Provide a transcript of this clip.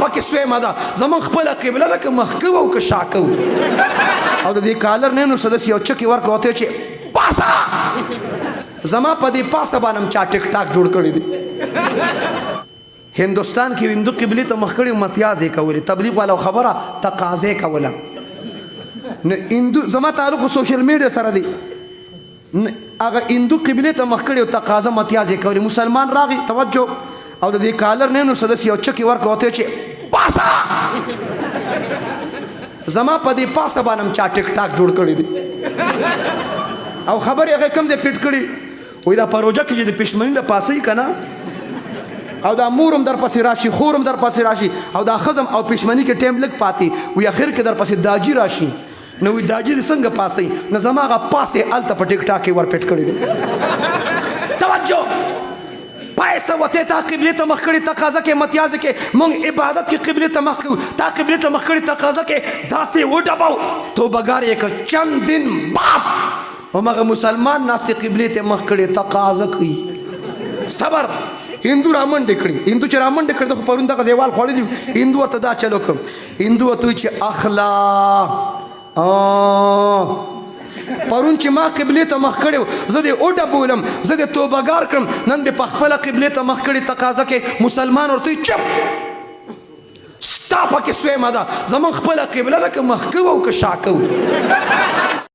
پکې سویمه ده زمونږ خپله قبله ده که مخ کوو او که شا کوو او د دې کالر نه نو څه داسې یو چکې ورکړه ورته چې پاسه زما په دې پاسه باندې هم چا ټیک ټاک جوړ کړی دی هندوستان کې هندو قبلې ته مخ کړي متیازې کولې تبلیغ والا خبره تقاضې کوله نه هندو زما تعلق سوشل میډیا سره دی هغه هندو قبلې ته مخ کړي او تقاضا متیازې کولې مسلمان راغی توجه او د دې کالر نه نو څه داسې یو چکې ورکړه ورته چې پاسه زما په دې پاسه باندې هم چا ټیک ټاک جوړ کړی دی او خبرې هغه کوم ځای پیټ کړي وایي دا پروژه کې چې د پښمني نه پاسوي که نه او دا مورم در پسې راشي خورم در پسې راشي او دا ښځم او پښمني کې ټایم لږ پاتې وي اخر کې در پسې داجي راشي نو وي داجي دې څنګه پاسوي نو زما هغه پاسې هلته په ټیک ټاک کې ور پیټ کړی دی توجه پایسه وته تا قبله ته مخ کړي تقاضا کې متیازه کې مونږ عبادت کې قبله ته مخ کړو تا قبله ته مخ کړي تقاضا کې داسې وډباو توبګار یک چند دن بعد همغه مسلمان ناست قبله ته مخ کړي تقاضا کوي صبر هندو رامنډ کړي هندو چې رامنډ کړي خو پرون دغه ځوال خوړلی هندو ورته دا چلو کوم هندو ورته چې اخلا پرون چې ما قبله ته مخ کړو زه دې وډبولم زه دې توبګار کړم نن دې په خپله قبله ته مخ کړي تقاضا کې مسلمان ورته چپ ستا پکې سویمه ده زمونږ خپله قبله ده که مخ کوو او که شا کوو